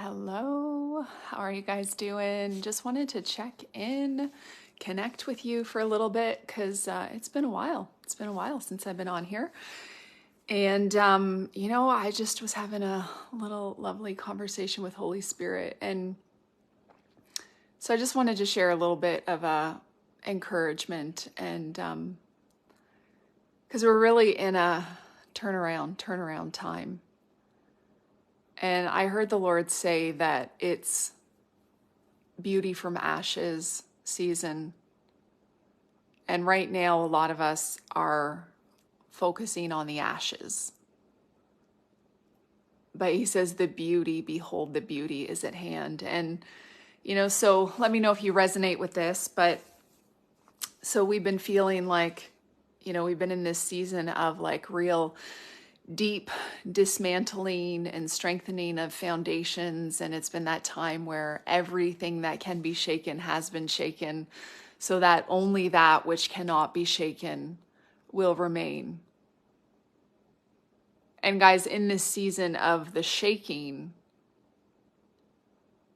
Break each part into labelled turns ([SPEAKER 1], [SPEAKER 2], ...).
[SPEAKER 1] Hello, how are you guys doing? Just wanted to check in, connect with you for a little bit because it's been a while. It's been a while since I've been on here. And, I just was having a little lovely conversation with Holy Spirit. And so I just wanted to share a little bit of encouragement. And because we're really in a turnaround time. And I heard the Lord say that it's beauty from ashes season. And right now, a lot of us are focusing on the ashes. But he says the beauty, behold, the beauty is at hand. And, so let me know if you resonate with this. But so we've been feeling like, we've been in this season of like real deep dismantling and strengthening of foundations. And it's been that time where everything that can be shaken has been shaken, so that only that which cannot be shaken will remain. And guys, in this season of the shaking,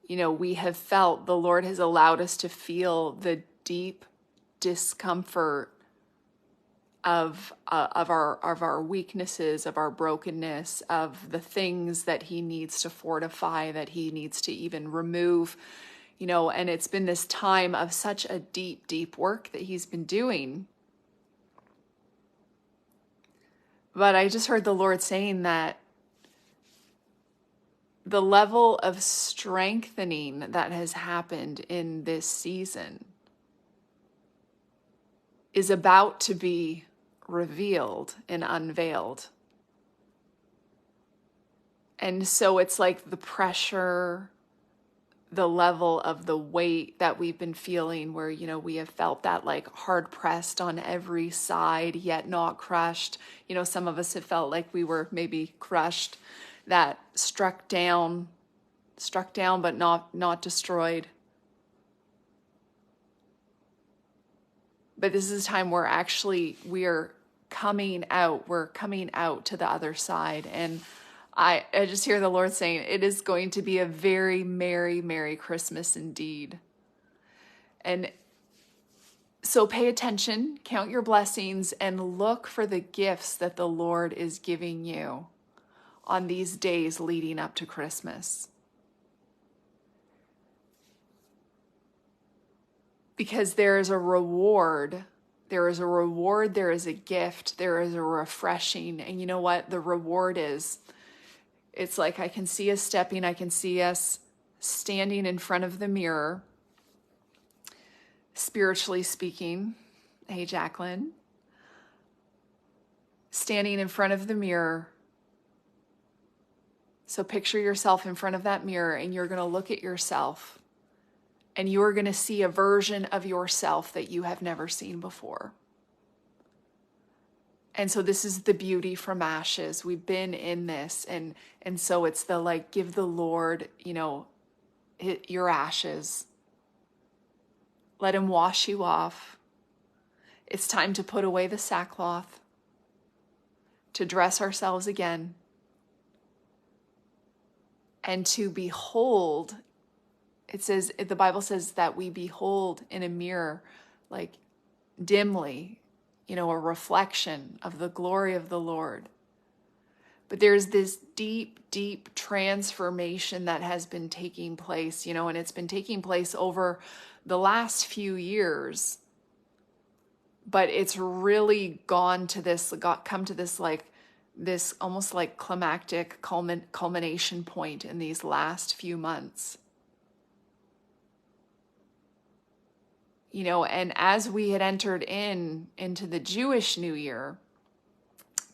[SPEAKER 1] we have felt, the Lord has allowed us to feel the deep discomfort of our weaknesses, of our brokenness, of the things that he needs to fortify, that he needs to even remove, and it's been this time of such a deep work that he's been doing. But I just heard the Lord saying that the level of strengthening that has happened in this season is about to be revealed and unveiled. And so it's like the pressure, the level of the weight that we've been feeling, where, we have felt that like hard pressed on every side, yet not crushed. Some of us have felt like we were maybe crushed, that struck down, but not destroyed. But this is a time where actually we're coming out to the other side. And I just hear the Lord saying it is going to be a very merry, merry Christmas indeed. And so pay attention, count your blessings, and look for the gifts that the Lord is giving you on these days leading up to Christmas. Because there is a reward, there is a gift, there is a refreshing. And you know what the reward is? It's like I can see us standing in front of the mirror, spiritually speaking. Hey, Jacqueline. Standing in front of the mirror. So picture yourself in front of that mirror, and you're going to look at yourself. And you're going to see a version of yourself that you have never seen before. And so this is the beauty from ashes. We've been in this. And so it's the like, give the Lord, your ashes. Let him wash you off. It's time to put away the sackcloth, to dress ourselves again, and to behold. It says, the Bible says that we behold in a mirror, like dimly, a reflection of the glory of the Lord. But there's this deep transformation that has been taking place, and it's been taking place over the last few years. But it's really come to this like, this almost like climactic culmination point in these last few months. And as we had entered into the Jewish New Year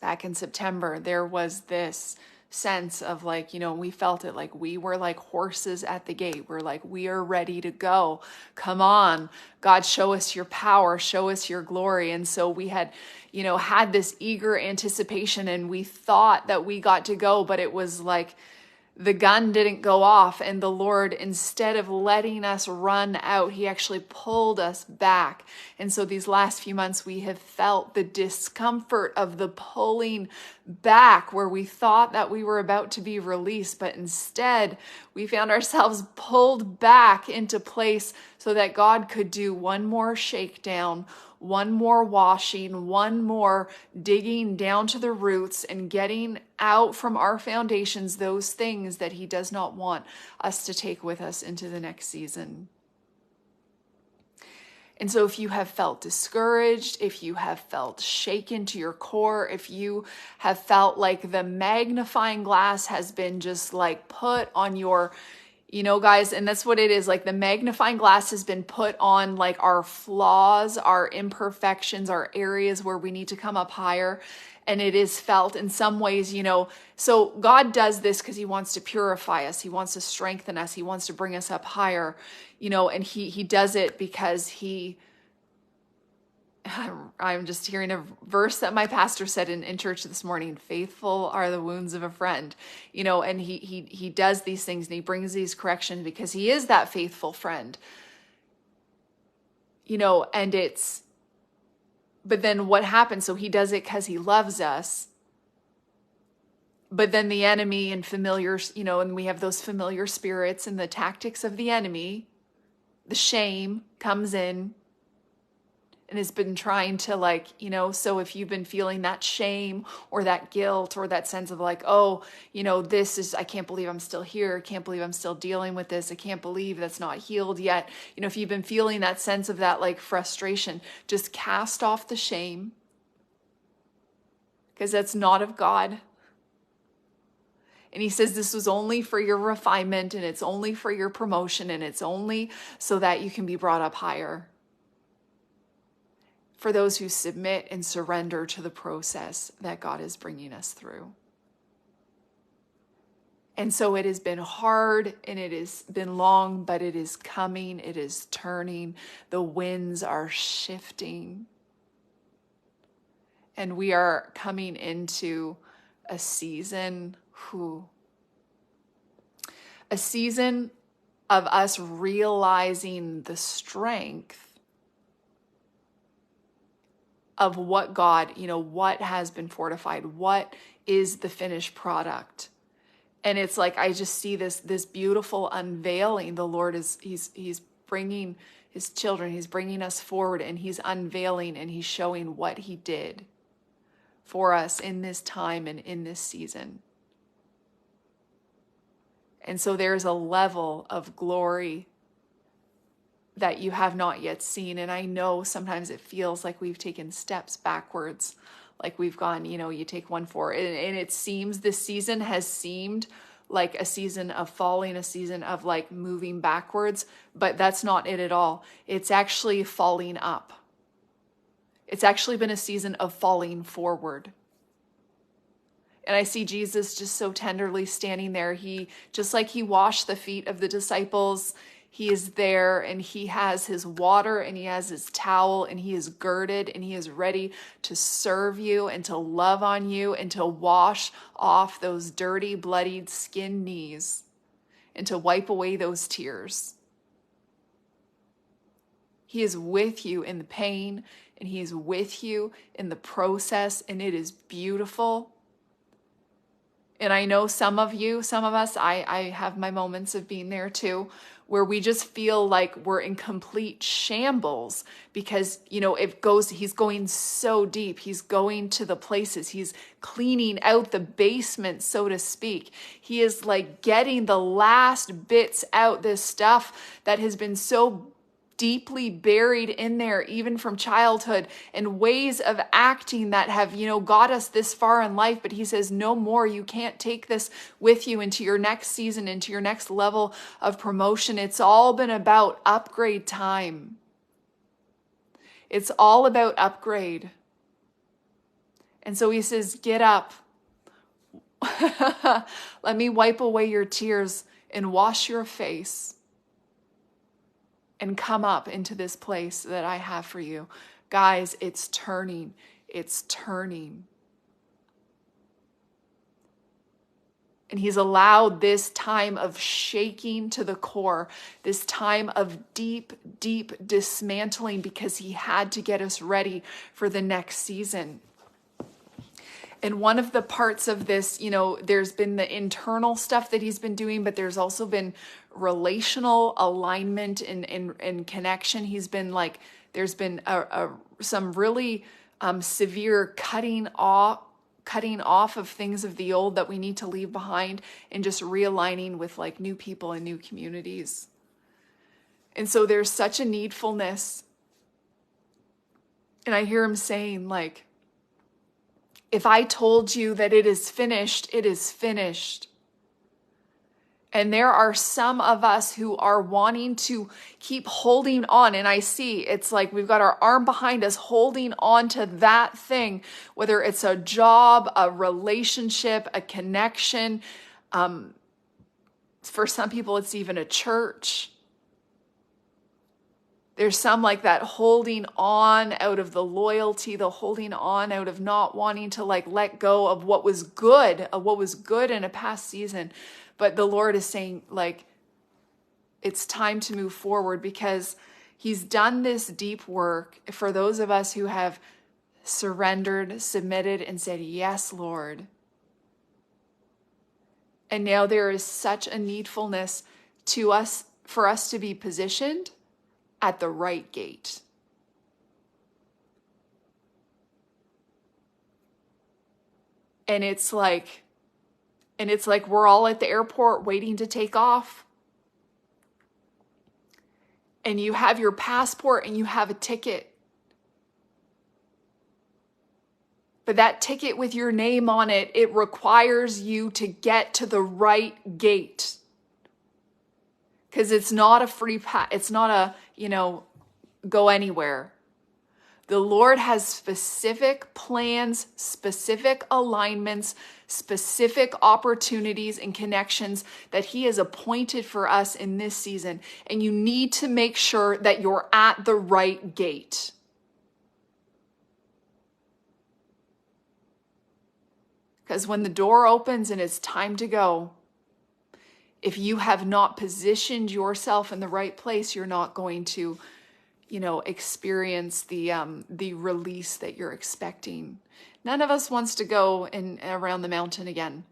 [SPEAKER 1] back in September, there was this sense of like, we felt it like we were like horses at the gate. We're like, we are ready to go. Come on, God, show us your power, show us your glory. And so we had, had this eager anticipation, and we thought that we got to go, but it was like, the gun didn't go off, and the Lord, instead of letting us run out, he actually pulled us back. And so these last few months, we have felt the discomfort of the pulling back, where we thought that we were about to be released, but instead we found ourselves pulled back into place so that God could do one more shakedown, one more washing, one more digging down to the roots and getting out from our foundations those things that he does not want us to take with us into the next season. And so if you have felt discouraged, if you have felt shaken to your core, if you have felt like the magnifying glass has been just like put on your, guys, and that's what it is. Like the magnifying glass has been put on like our flaws, our imperfections, our areas where we need to come up higher. And it is felt in some ways, so God does this because he wants to purify us. He wants to strengthen us. He wants to bring us up higher, and he does it because I'm just hearing a verse that my pastor said in church this morning: faithful are the wounds of a friend, and he does these things and he brings these corrections because he is that faithful friend, but then what happens? So he does it because he loves us. But then the enemy and familiar, and we have those familiar spirits and the tactics of the enemy, the shame comes in and has been trying to so if you've been feeling that shame or that guilt or that sense of I can't believe I'm still here. I can't believe I'm still dealing with this. I can't believe that's not healed yet. If you've been feeling that sense of that frustration, just cast off the shame, because that's not of God. And he says this was only for your refinement, and it's only for your promotion, and it's only so that you can be brought up higher. For those who submit and surrender to the process that God is bringing us through. And so it has been hard and it has been long, but it is coming. It is turning. The winds are shifting. And we are coming into a season of us realizing the strength of what God, what has been fortified, what is the finished product. And it's I just see this beautiful unveiling. The Lord he's bringing his children, he's bringing us forward, and he's unveiling and he's showing what he did for us in this time and in this season. And so there's a level of glory that you have not yet seen. And I know sometimes it feels like we've taken steps backwards, like we've gone, you take one forward. And it seems this season has seemed like a season of falling, a season of moving backwards, but that's not it at all. It's actually falling up. It's actually been a season of falling forward. And I see Jesus just so tenderly standing there. Just like he washed the feet of the disciples, he is there and he has his water and he has his towel and he is girded and he is ready to serve you and to love on you and to wash off those dirty, bloodied skin knees and to wipe away those tears. He is with you in the pain and he is with you in the process, and it is beautiful. And I know some of us, I have my moments of being there too, where we just feel like we're in complete shambles because, he's going so deep. He's going to the places. He's cleaning out the basement, so to speak. He is getting the last bits out, this stuff that has been so deeply buried in there, even from childhood, and ways of acting that have, got us this far in life. But he says, no more. You can't take this with you into your next season, into your next level of promotion. It's all been about upgrade time. It's all about upgrade. And so he says, get up. Let me wipe away your tears and wash your face. And come up into this place that I have for you. Guys, it's turning. It's turning. And he's allowed this time of shaking to the core, this time of deep, deep dismantling, because he had to get us ready for the next season. And one of the parts of this, there's been the internal stuff that he's been doing, but there's also been relational alignment and connection. He's been like, there's been some really severe cutting off of things of the old that we need to leave behind, and just realigning with like new people and new communities. And so there's such a needfulness. And I hear him saying, like, if I told you that it is finished, it is finished. And there are some of us who are wanting to keep holding on. And I see it's like we've got our arm behind us holding on to that thing, whether it's a job, a relationship, a connection. For some people, it's even a church. There's some like that holding on out of the loyalty, the holding on out of not wanting to like let go of what was good, in a past season. But the Lord is saying, like, it's time to move forward, because he's done this deep work for those of us who have surrendered, submitted, and said, yes, Lord. And now there is such a needfulness to us, for us to be positioned at the right gate. And it's like we're all at the airport waiting to take off. And you have your passport and you have a ticket. But that ticket with your name on it, it requires you to get to the right gate. Because it's not a free pass. It's not a, go anywhere. The Lord has specific plans, specific alignments, specific opportunities and connections that he has appointed for us in this season. And you need to make sure that you're at the right gate. Because when the door opens and it's time to go, if you have not positioned yourself in the right place, you're not going to, experience the release that you're expecting. None of us wants to go around the mountain again.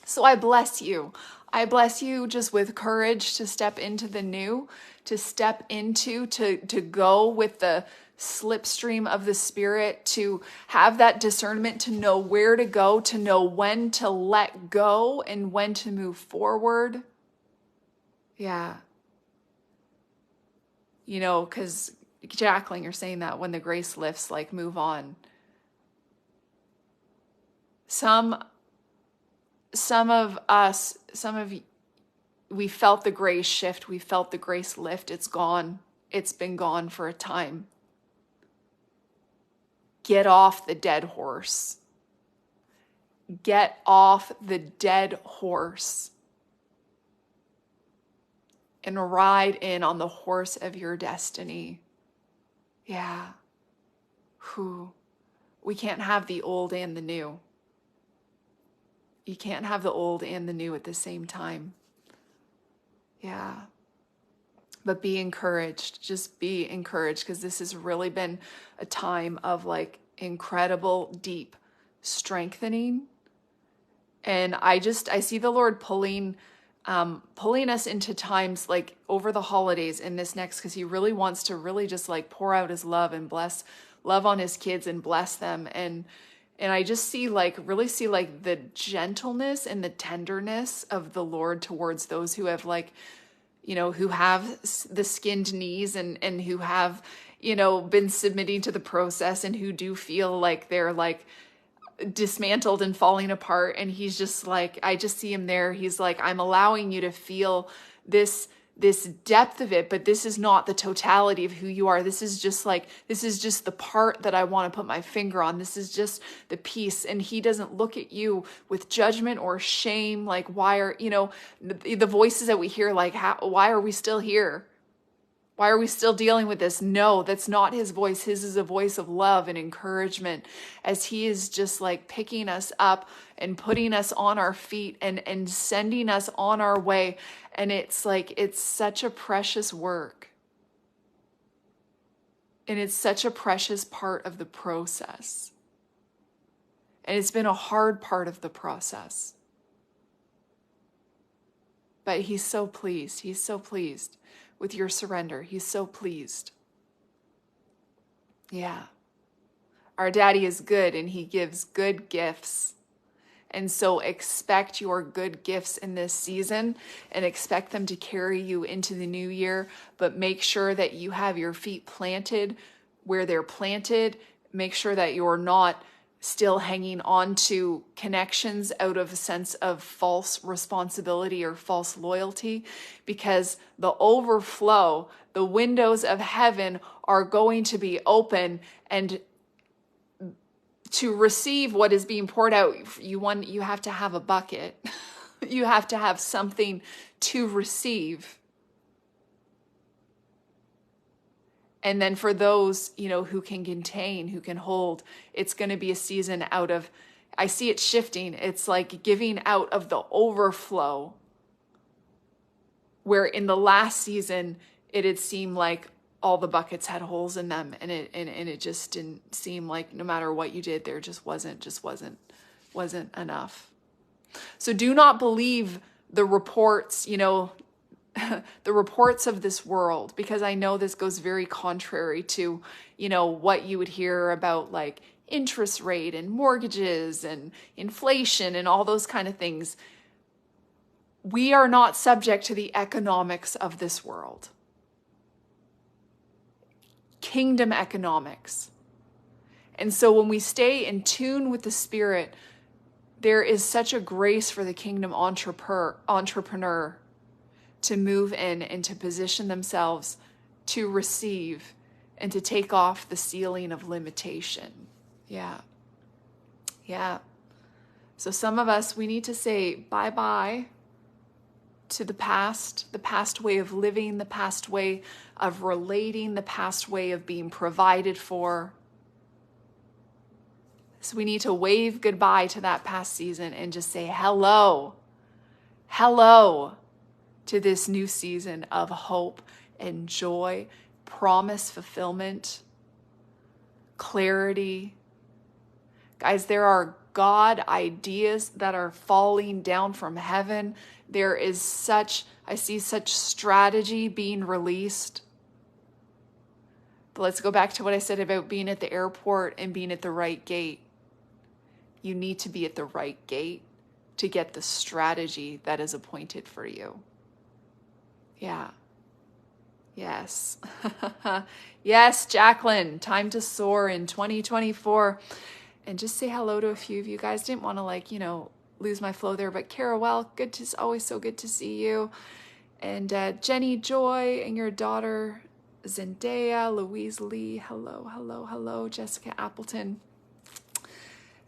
[SPEAKER 1] So I bless you. I bless you just with courage to step into the new, to go with the slipstream of the Spirit, to have that discernment, to know where to go, to know when to let go and when to move forward. Yeah. Because Jacqueline, you're saying that when the grace lifts, like, move on. Some of we felt the grace shift. We felt the grace lift. It's gone. It's been gone for a time. Get off the dead horse. Get off the dead horse. And ride in on the horse of your destiny. Yeah. We can't have the old and the new. You can't have the old and the new at the same time. Yeah. But be encouraged. Just be encouraged, because this has really been a time of like incredible, deep strengthening. And I see the Lord pulling us into times like over the holidays in this next, because he really wants to really just like pour out his love and love on his kids and bless them. And I just really see the gentleness and the tenderness of the Lord towards those who have who have the skinned knees and who have, been submitting to the process, and who do feel like they're like dismantled and falling apart. And he's just like, I just see him there. He's like, I'm allowing you to feel this depth of it, but this is not the totality of who you are. This is just the part that I want to put my finger on. This is just the piece. And he doesn't look at you with judgment or shame. Like, why are, the voices that we hear, like, why are we still here? Why are we still dealing with this? No, that's not his voice. His is a voice of love and encouragement, as he is just like picking us up and putting us on our feet and sending us on our way. And it's like, it's such a precious work. And it's such a precious part of the process. And it's been a hard part of the process. But he's so pleased. He's so pleased with your surrender. He's so pleased. Yeah. Our daddy is good and he gives good gifts. And so expect your good gifts in this season and expect them to carry you into the new year. But make sure that you have your feet planted where they're planted. Make sure that you're not still hanging on to connections out of a sense of false responsibility or false loyalty, because the overflow, the windows of heaven are going to be open, and to receive what is being poured out, you have to have a bucket. You have to have something to receive. And then for those, who can contain, who can hold, it's going to be a season out of, I see it shifting. It's like giving out of the overflow, where in the last season, it had seemed like all the buckets had holes in them, and it just didn't seem like no matter what you did, there just wasn't enough. So do not believe the reports, the reports of this world, because I know this goes very contrary to, what you would hear about like interest rate and mortgages and inflation and all those kind of things. We are not subject to the economics of this world. Kingdom economics. And so when we stay in tune with the Spirit, there is such a grace for the kingdom entrepreneur to move in and to position themselves to receive and to take off the ceiling of limitation. Yeah. So some of us, we need to say bye-bye to the past way of living, the past way of relating, the past way of being provided for. So we need to wave goodbye to that past season and just say hello to this new season of hope and joy, promise fulfillment, clarity. Guys, there are God ideas that are falling down from heaven. There is I see such strategy being released. But let's go back to what I said about being at the airport and being at the right gate. You need to be at the right gate to get the strategy that is appointed for you. Yeah. Yes. Yes, Jacqueline, time to soar in 2024. And just say hello to a few of you guys. Didn't want to lose my flow there, but Carawell, always so good to see you. And Jenny Joy and your daughter Zendaya, Louise Lee, hello. Jessica Appleton,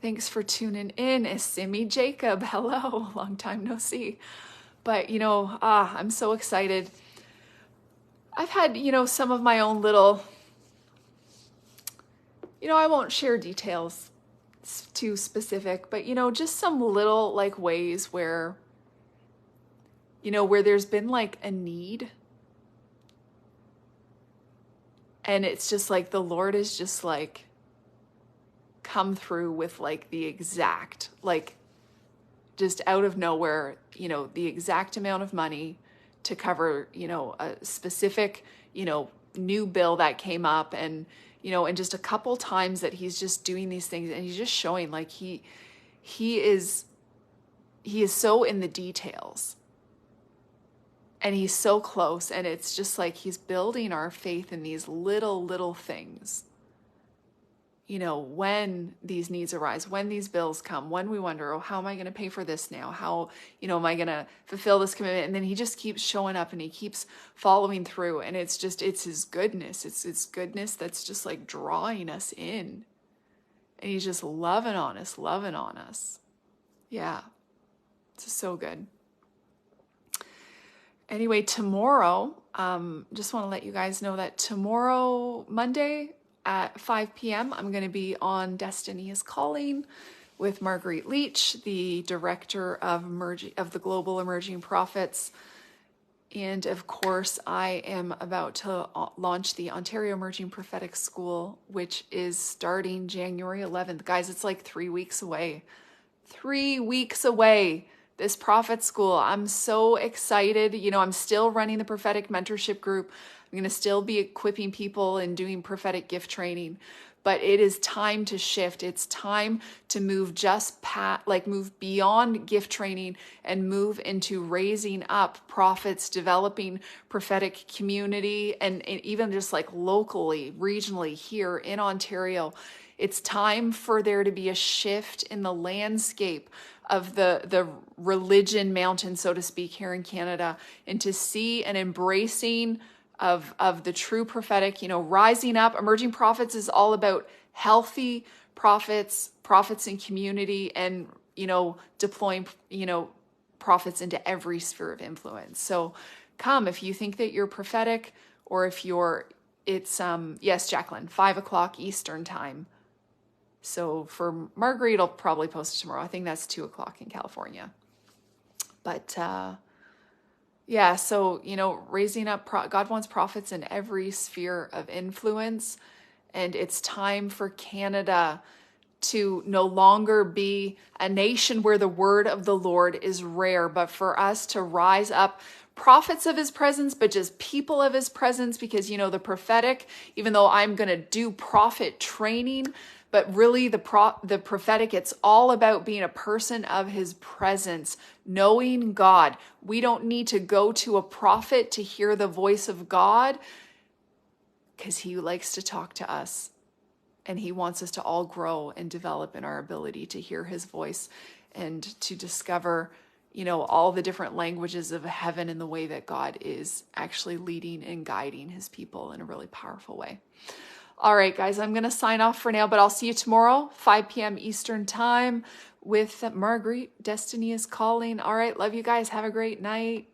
[SPEAKER 1] thanks for tuning in. Simi Jacob, hello, long time no see. But I'm so excited. I've had some of my own little, I won't share details too specific, but just some little ways where where there's been a need, and it's just the Lord is just come through with the exact just out of nowhere, the exact amount of money to cover a specific new bill that came up, and and just a couple times that he's just doing these things, and he's just showing he is so in the details, and he's so close, and it's just he's building our faith in these little things. When these needs arise, when these bills come, when we wonder, oh, how am I going to pay for this now? How, am I going to fulfill this commitment? And then he just keeps showing up and he keeps following through. And it's his goodness. It's his goodness that's just drawing us in. And he's just loving on us. Yeah. It's so good. Anyway, tomorrow, just want to let you guys know that tomorrow, Monday at 5 p.m., I'm going to be on Destiny is Calling with Marguerite Leach, the director of the Global Emerging Prophets. And of course, I am about to launch the Ontario Emerging Prophetic School, which is starting January 11th. Guys, it's like 3 weeks away. 3 weeks away, this prophet school. I'm so excited. You know, I'm still running the prophetic mentorship group. I'm going to still be equipping people and doing prophetic gift training. But it is time to shift. It's time to move move beyond gift training and move into raising up prophets, developing prophetic community, and even just like locally, regionally here in Ontario. It's time for there to be a shift in the landscape of the religion mountain, so to speak, here in Canada, and to see an embracing of the true prophetic, rising up. Emerging Prophets is all about healthy prophets in community, and, deploying, prophets into every sphere of influence. So come, if you think that you're prophetic, or if yes, Jacqueline, 5 o'clock Eastern time. So for Marguerite, I'll probably post it tomorrow. I think that's 2 o'clock in California. But, yeah, so, raising up, God wants prophets in every sphere of influence. And it's time for Canada to no longer be a nation where the word of the Lord is rare, but for us to rise up, prophets of his presence, but just people of his presence, because, the prophetic, even though I'm going to do prophet training, but really the prophetic, it's all about being a person of his presence, knowing God. We don't need to go to a prophet to hear the voice of God, because he likes to talk to us, and he wants us to all grow and develop in our ability to hear his voice and to discover, all the different languages of heaven and the way that God is actually leading and guiding his people in a really powerful way. All right, guys, I'm going to sign off for now, but I'll see you tomorrow, 5 p.m. Eastern time with Marguerite. Destiny is Calling. All right, love you guys. Have a great night.